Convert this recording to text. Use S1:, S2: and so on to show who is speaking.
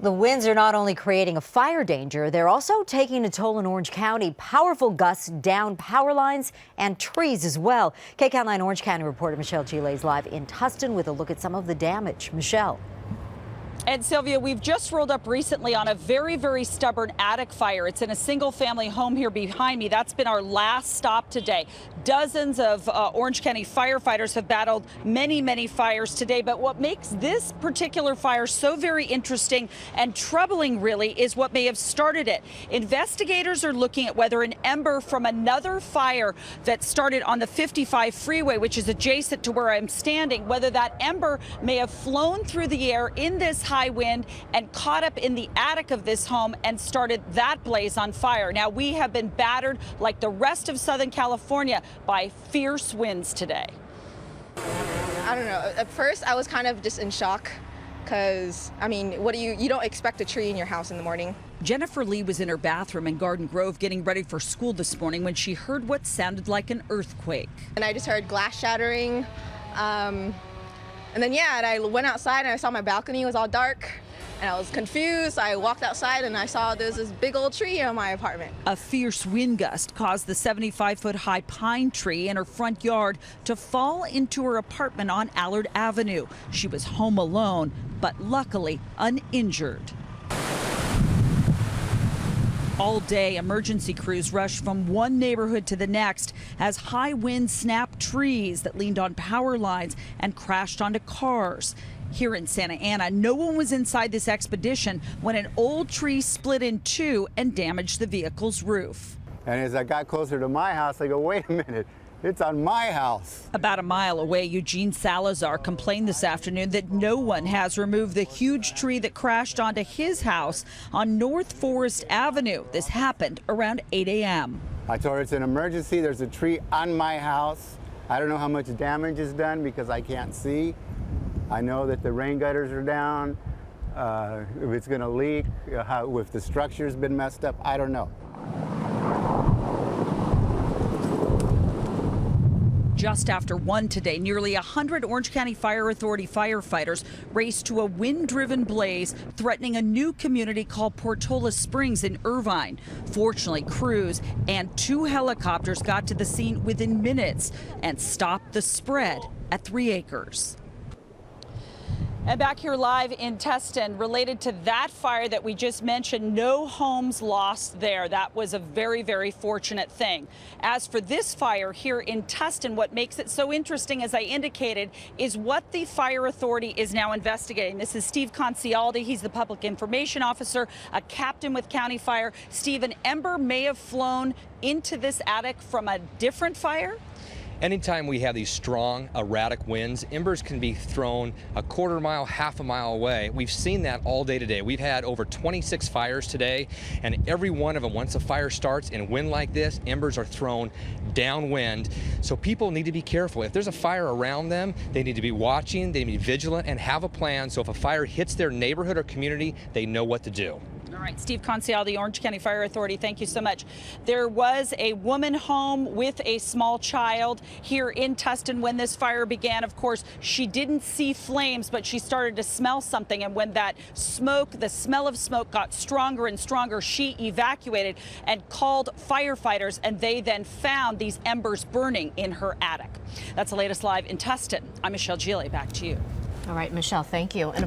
S1: The winds are not only creating a fire danger, they're also taking a toll in Orange County. Powerful gusts down power lines and trees as well. KCAL 9 Orange County reporter Michele Gile is live in Tustin with a look at some of the damage. Michele.
S2: And Sylvia, we've just rolled up recently on a very, very stubborn attic fire. It's in a single family home here behind me. That's been our last stop today. Dozens of Orange County firefighters have battled many, many fires today. But what makes this particular fire so very interesting and troubling really is what may have started it. Investigators are looking at whether an ember from another fire that started on the 55 freeway, which is adjacent to where I'm standing, whether that ember may have flown through the air in this high wind and caught up in the attic of this home and started that blaze on fire. Now, we have been battered like the rest of Southern California by fierce winds today.
S3: I don't know. At first, I was kind of just in shock because, I mean, you don't expect a tree in your house in the morning.
S2: Jennifer Lee was in her bathroom in Garden Grove getting ready for school this morning when she heard what sounded like an earthquake.
S3: And I just heard glass shattering. And then, and I went outside and I saw my balcony was all dark and I was confused. I walked outside and I saw there's this big old tree in my apartment.
S2: A fierce wind gust caused the 75-foot high pine tree in her front yard to fall into her apartment on Allard Avenue. She was home alone, but luckily uninjured. All day, emergency crews rushed from one neighborhood to the next as high winds snapped trees that leaned on power lines and crashed onto cars. Here in Santa Ana, no one was inside this expedition when an old tree split in two and damaged the vehicle's roof.
S4: And as I got closer to my house, I go, wait a minute. It's on my house.
S2: About a mile away, Eugene Salazar complained this afternoon that no one has removed the huge tree that crashed onto his house on North Forest Avenue. This happened around 8 a.m.
S4: I told her it's an emergency. There's a tree on my house. I don't know how much damage is done because I can't see. I know that the rain gutters are down. If it's going to leak, if the structure's been messed up, I don't know.
S2: Just after 1 today, nearly 100 Orange County Fire Authority firefighters raced to a wind-driven blaze threatening a new community called Portola Springs in Irvine. Fortunately, crews and 2 helicopters got to the scene within minutes and stopped the spread at 3 acres. And back here live in Tustin, related to that fire that we just mentioned, no homes lost there. That was a very, very fortunate thing. As for this fire here in Tustin, what makes it so interesting, as I indicated, is what the fire authority is now investigating. This is Steve Concialdi. He's the public information officer, a captain with County Fire. Steve, an ember may have flown into this attic from a different fire?
S5: Anytime we have these strong, erratic winds, embers can be thrown a quarter mile, half a mile away. We've seen that all day today. We've had over 26 fires today, and every one of them, once a fire starts in wind like this, embers are thrown downwind. So people need to be careful. If there's a fire around them, they need to be watching, they need to be vigilant, and have a plan so if a fire hits their neighborhood or community, they know what to do.
S2: All right, Steve Concialdi, Orange County Fire Authority, thank you so much. There was a woman home with a small child here in Tustin when this fire began. Of course, she didn't see flames, but she started to smell something. And when that smoke, the smell of smoke got stronger and stronger, she evacuated and called firefighters, and they then found these embers burning in her attic. That's the latest live in Tustin. I'm Michele Gile. Back to you.
S6: All right, Michele, thank you. And of course,